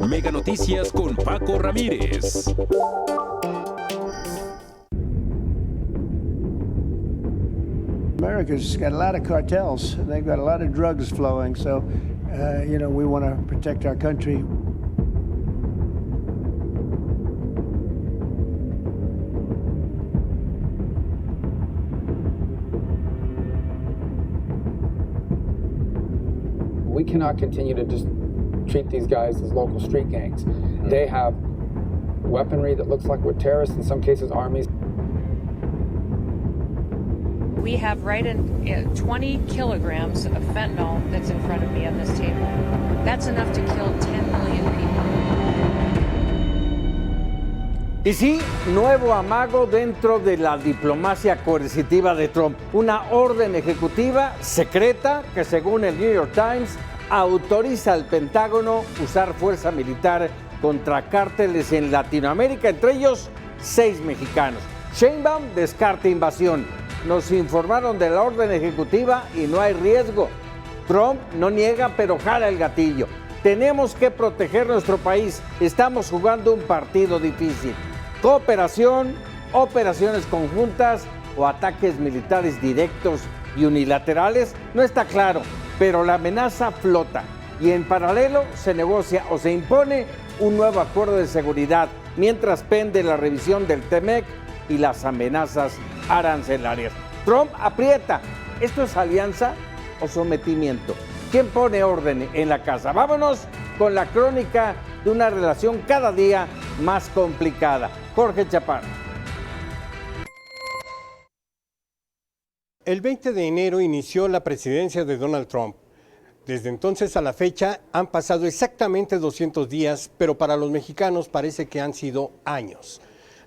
Mega Noticias con Paco Ramírez. America's got a lot of cartels. They've got a lot of drugs flowing. So, we want to protect our country. We cannot continue to just treat these guys as local street gangs. They have weaponry that looks like what terrorists, in some cases armies. We have right in 20 kilograms of fentanyl that's in front of me on this table. That's enough to kill 10 million people. Y sí, nuevo amago dentro de la diplomacia coercitiva de Trump. Una orden ejecutiva secreta que, según el New York Times, autoriza al Pentágono usar fuerza militar contra cárteles en Latinoamérica, entre ellos 6 mexicanos. Sheinbaum descarta invasión. Nos informaron de la orden ejecutiva y no hay riesgo. Trump no niega, pero jala el gatillo. Tenemos que proteger nuestro país. Estamos jugando un partido difícil. Cooperación, operaciones conjuntas o ataques militares directos y unilaterales, no está claro, pero la amenaza flota. Y en paralelo se negocia o se impone un nuevo acuerdo de seguridad, mientras pende la revisión del TEMEC y las amenazas arancelarias. Trump aprieta. ¿Esto es alianza o sometimiento? ¿Quién pone orden en la casa? Vámonos con la crónica de una relación cada día más complicada. Jorge Chaparro. El 20 de enero inició la presidencia de Donald Trump. Desde entonces a la fecha han pasado exactamente 200 días, pero para los mexicanos parece que han sido años.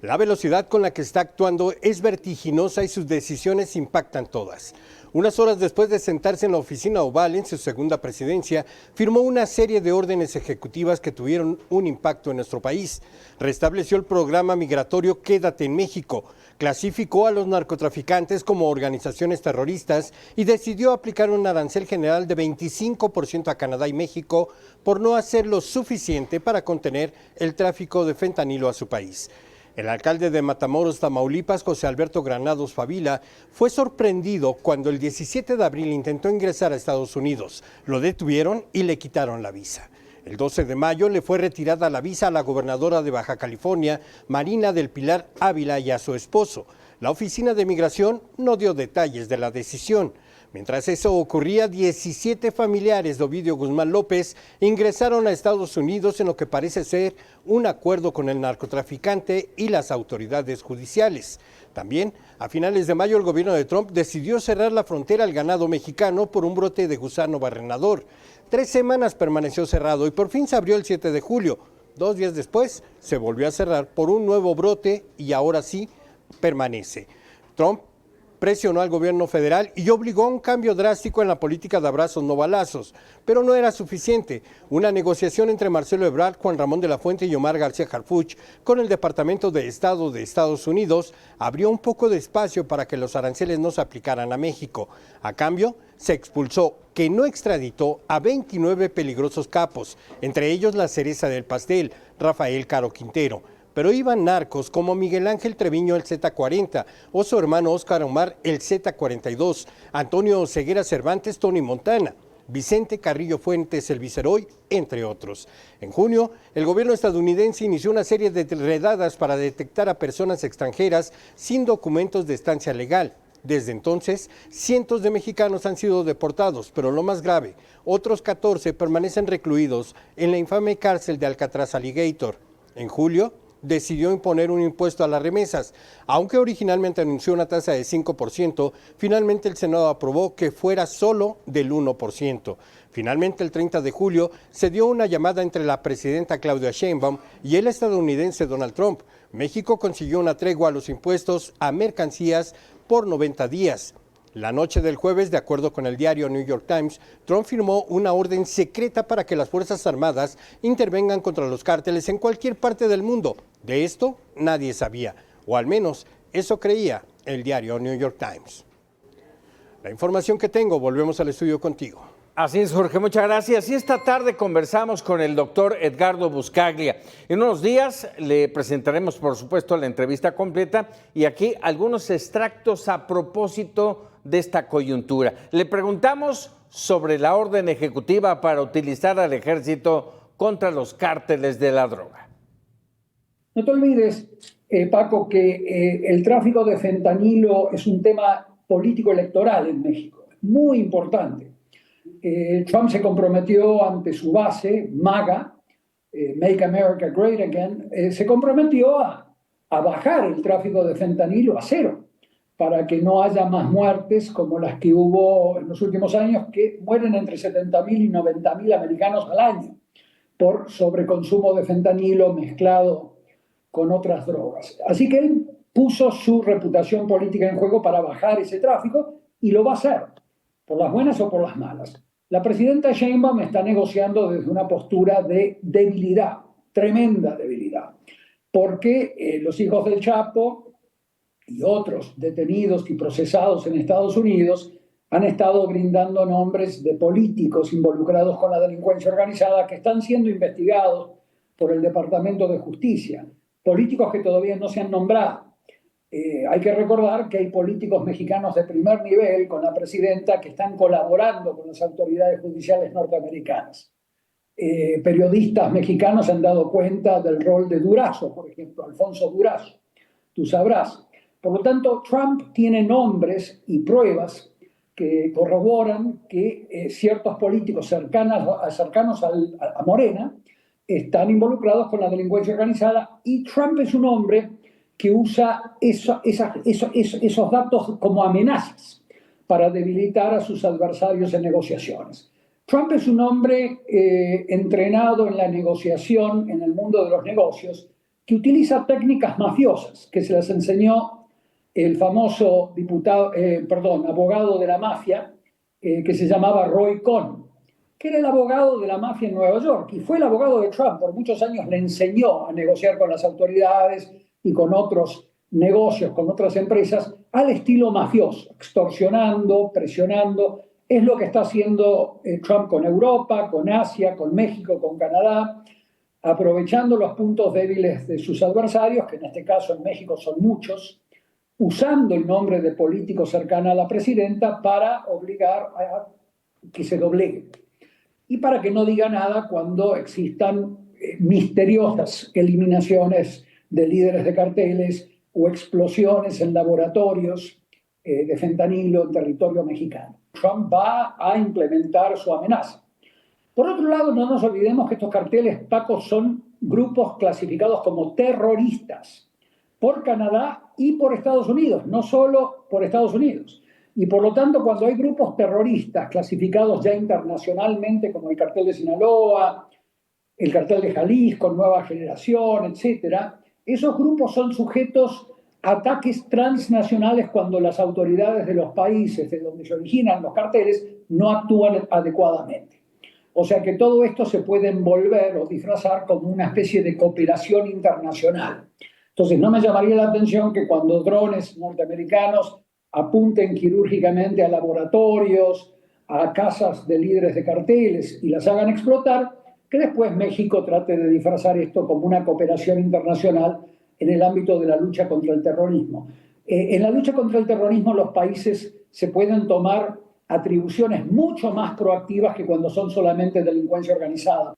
La velocidad con la que está actuando es vertiginosa y sus decisiones impactan todas. Unas horas después de sentarse en la oficina oval en su segunda presidencia, firmó una serie de órdenes ejecutivas que tuvieron un impacto en nuestro país. Restableció el programa migratorio Quédate en México, clasificó a los narcotraficantes como organizaciones terroristas y decidió aplicar un arancel general de 25% a Canadá y México por no hacer lo suficiente para contener el tráfico de fentanilo a su país. El alcalde de Matamoros, Tamaulipas, José Alberto Granados Favila, fue sorprendido cuando el 17 de abril intentó ingresar a Estados Unidos. Lo detuvieron y le quitaron la visa. El 12 de mayo le fue retirada la visa a la gobernadora de Baja California, Marina del Pilar Ávila, y a su esposo. La Oficina de Migración no dio detalles de la decisión. Mientras eso ocurría, 17 familiares de Ovidio Guzmán López ingresaron a Estados Unidos en lo que parece ser un acuerdo con el narcotraficante y las autoridades judiciales. También, a finales de mayo, el gobierno de Trump decidió cerrar la frontera al ganado mexicano por un brote de gusano barrenador. 3 semanas permaneció cerrado y por fin se abrió el 7 de julio. 2 días después, se volvió a cerrar por un nuevo brote y ahora sí permanece. Trump presionó al gobierno federal y obligó a un cambio drástico en la política de abrazos no balazos, pero no era suficiente. Una negociación entre Marcelo Ebrard, Juan Ramón de la Fuente y Omar García Harfuch con el Departamento de Estado de Estados Unidos abrió un poco de espacio para que los aranceles no se aplicaran a México. A cambio, se expulsó, que no extraditó, a 29 peligrosos capos, entre ellos la cereza del pastel, Rafael Caro Quintero. Pero iban narcos como Miguel Ángel Treviño, el Z40, o su hermano Óscar Omar, el Z42, Antonio Ceguera Cervantes, Tony Montana, Vicente Carrillo Fuentes, el Viceroy, entre otros. En junio, el gobierno estadounidense inició una serie de redadas para detectar a personas extranjeras sin documentos de estancia legal. Desde entonces, cientos de mexicanos han sido deportados, pero lo más grave, otros 14 permanecen recluidos en la infame cárcel de Alcatraz Alligator. En julio, decidió imponer un impuesto a las remesas. Aunque originalmente anunció una tasa de 5%, finalmente el Senado aprobó que fuera solo del 1%. Finalmente, el 30 de julio, se dio una llamada entre la presidenta Claudia Sheinbaum y el estadounidense Donald Trump. México consiguió una tregua a los impuestos a mercancías por 90 días. La noche del jueves, de acuerdo con el diario New York Times, Trump firmó una orden secreta para que las Fuerzas Armadas intervengan contra los cárteles en cualquier parte del mundo. De esto nadie sabía, o al menos eso creía el diario New York Times. La información que tengo, volvemos al estudio contigo. Así es, Jorge, muchas gracias. Y esta tarde conversamos con el doctor Edgardo Buscaglia. En unos días le presentaremos, por supuesto, la entrevista completa y aquí algunos extractos a propósito de esta coyuntura. Le preguntamos sobre la orden ejecutiva para utilizar al ejército contra los cárteles de la droga. No te olvides, Paco, que el tráfico de fentanilo es un tema político electoral en México, muy importante. Trump se comprometió ante su base, MAGA, Make America Great Again, se comprometió a bajar el tráfico de fentanilo a cero, para que no haya más muertes como las que hubo en los últimos años, que mueren entre 70.000 y 90.000 americanos al año por sobreconsumo de fentanilo mezclado con otras drogas. Así que él puso su reputación política en juego para bajar ese tráfico y lo va a hacer, por las buenas o por las malas. La presidenta Sheinbaum está negociando desde una postura de debilidad, tremenda debilidad, porque los hijos del Chapo y otros detenidos y procesados en Estados Unidos han estado brindando nombres de políticos involucrados con la delincuencia organizada que están siendo investigados por el Departamento de Justicia, políticos que todavía no se han nombrado. Hay que recordar que hay políticos mexicanos de primer nivel con la presidenta que están colaborando con las autoridades judiciales norteamericanas. Periodistas mexicanos han dado cuenta del rol de Durazo, por ejemplo, Alfonso Durazo, tú sabrás. Por lo tanto, Trump tiene nombres y pruebas que corroboran que ciertos políticos cercanos a Morena están involucrados con la delincuencia organizada, y Trump es un hombre que usa esos datos como amenazas para debilitar a sus adversarios en negociaciones. Trump es un hombre entrenado en la negociación, en el mundo de los negocios, que utiliza técnicas mafiosas que se las enseñó el famoso abogado de la mafia que se llamaba Roy Cohn, que era el abogado de la mafia en Nueva York y fue el abogado de Trump. Por muchos años le enseñó a negociar con las autoridades y con otros negocios, con otras empresas, al estilo mafioso, extorsionando, presionando. Es lo que está haciendo Trump con Europa, con Asia, con México, con Canadá, aprovechando los puntos débiles de sus adversarios, que en este caso en México son muchos, usando el nombre de político cercano a la presidenta para obligar a que se doblegue. Y para que no diga nada cuando existan misteriosas eliminaciones de líderes de carteles o explosiones en laboratorios de fentanilo en territorio mexicano. Trump va a implementar su amenaza. Por otro lado, no nos olvidemos que estos carteles, Paco, son grupos clasificados como terroristas por Canadá y por Estados Unidos, no solo por Estados Unidos. Y por lo tanto, cuando hay grupos terroristas clasificados ya internacionalmente, como el cartel de Sinaloa, el cartel de Jalisco, Nueva Generación, etcétera, esos grupos son sujetos a ataques transnacionales cuando las autoridades de los países de donde se originan los carteles no actúan adecuadamente. O sea que todo esto se puede envolver o disfrazar como una especie de cooperación internacional. Entonces, no me llamaría la atención que cuando drones norteamericanos apunten quirúrgicamente a laboratorios, a casas de líderes de carteles y las hagan explotar, que después México trate de disfrazar esto como una cooperación internacional en el ámbito de la lucha contra el terrorismo. En la lucha contra el terrorismo los países se pueden tomar atribuciones mucho más proactivas que cuando son solamente delincuencia organizada.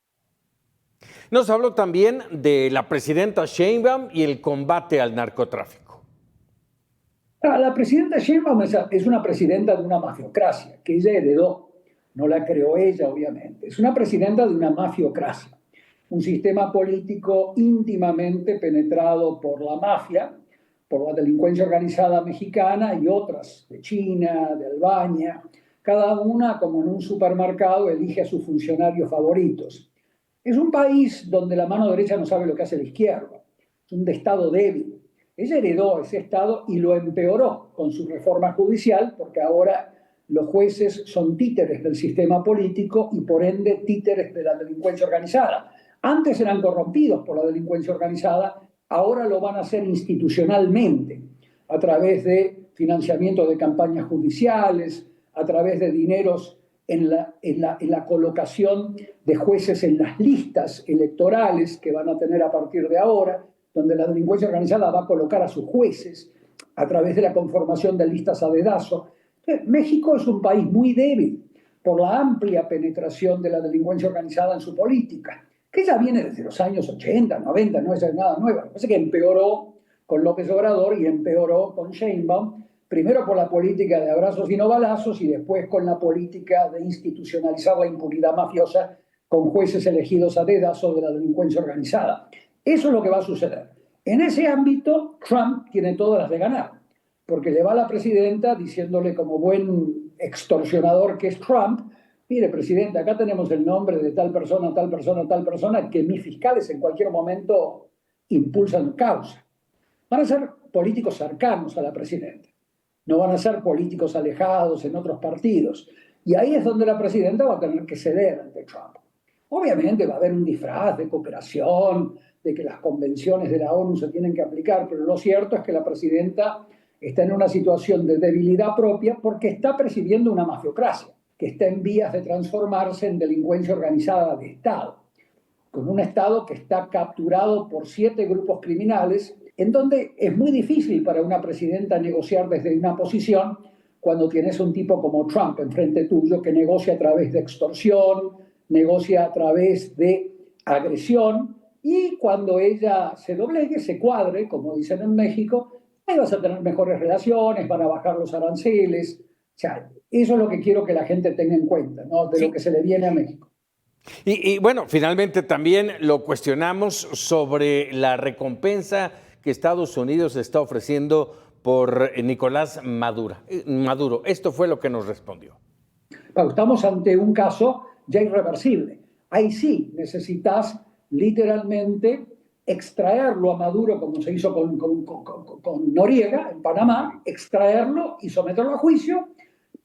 Nos habló también de la presidenta Sheinbaum y el combate al narcotráfico. La presidenta Sheinbaum es una presidenta de una mafiocracia que ella heredó. No la creó ella, obviamente. Es una presidenta de una mafiocracia, un sistema político íntimamente penetrado por la mafia, por la delincuencia organizada mexicana y otras, de China, de Albania. Cada una, como en un supermercado, elige a sus funcionarios favoritos. Es un país donde la mano derecha no sabe lo que hace la izquierda. Es un estado débil. Ella heredó ese estado y lo empeoró con su reforma judicial, porque ahora los jueces son títeres del sistema político y por ende títeres de la delincuencia organizada. Antes eran corrompidos por la delincuencia organizada, ahora lo van a hacer institucionalmente, a través de financiamiento de campañas judiciales, a través de dineros en la colocación de jueces en las listas electorales que van a tener a partir de ahora, donde la delincuencia organizada va a colocar a sus jueces a través de la conformación de listas a dedazo. México es un país muy débil por la amplia penetración de la delincuencia organizada en su política, que ya viene desde los años 80, 90, no es nada nuevo. Lo que pasa es que empeoró con López Obrador y empeoró con Sheinbaum, primero por la política de abrazos y no balazos y después con la política de institucionalizar la impunidad mafiosa con jueces elegidos a dedazo de la delincuencia organizada. Eso es lo que va a suceder. En ese ámbito, Trump tiene todas las de ganar, porque le va a la presidenta diciéndole como buen extorsionador que es Trump: mire, presidenta, acá tenemos el nombre de tal persona, tal persona, tal persona, que mis fiscales en cualquier momento impulsan causa. Van a ser políticos cercanos a la presidenta, no van a ser políticos alejados en otros partidos. Y ahí es donde la presidenta va a tener que ceder ante Trump. Obviamente va a haber un disfraz de cooperación, de que las convenciones de la ONU se tienen que aplicar, pero lo cierto es que la presidenta está en una situación de debilidad propia porque está presidiendo una mafiocracia que está en vías de transformarse en delincuencia organizada de Estado, con un Estado que está capturado por 7 grupos criminales, en donde es muy difícil para una presidenta negociar desde una posición cuando tienes un tipo como Trump enfrente tuyo que negocia a través de extorsión, negocia a través de agresión, y cuando ella se doblegue, se cuadre, como dicen en México, ahí vas a tener mejores relaciones, van a bajar los aranceles. O sea, eso es lo que quiero que la gente tenga en cuenta, ¿no? De lo que se le viene a México. Y bueno, finalmente también lo cuestionamos sobre la recompensa que Estados Unidos está ofreciendo por Nicolás Maduro. Esto fue lo que nos respondió. Estamos ante un caso ya irreversible. Ahí sí necesitas literalmente extraerlo a Maduro, como se hizo con Noriega en Panamá, extraerlo y someterlo a juicio,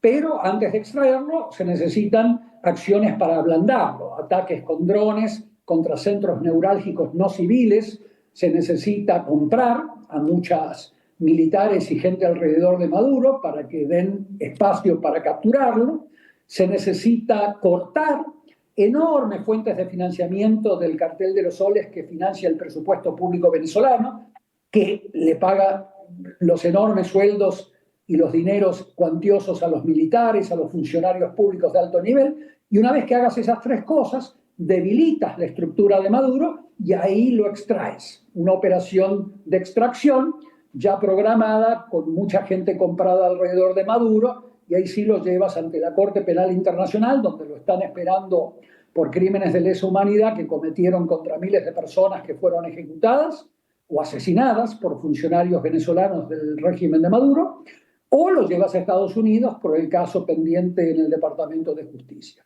pero antes de extraerlo se necesitan acciones para ablandarlo, ataques con drones contra centros neurálgicos no civiles, se necesita comprar a muchas militares y gente alrededor de Maduro para que den espacio para capturarlo, se necesita cortar enormes fuentes de financiamiento del cartel de los soles que financia el presupuesto público venezolano, que le paga los enormes sueldos y los dineros cuantiosos a los militares, a los funcionarios públicos de alto nivel, y una vez que hagas esas 3 cosas, debilitas la estructura de Maduro y ahí lo extraes. Una operación de extracción ya programada, con mucha gente comprada alrededor de Maduro, y ahí sí lo llevas ante la Corte Penal Internacional, donde lo están esperando por crímenes de lesa humanidad que cometieron contra miles de personas que fueron ejecutadas o asesinadas por funcionarios venezolanos del régimen de Maduro, o lo llevas a Estados Unidos por el caso pendiente en el Departamento de Justicia.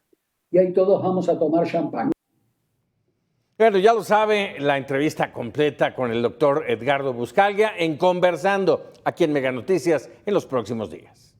Y ahí todos vamos a tomar champán. Bueno, ya lo sabe, la entrevista completa con el doctor Edgardo Buscaglia en Conversando, aquí en Mega Noticias en los próximos días.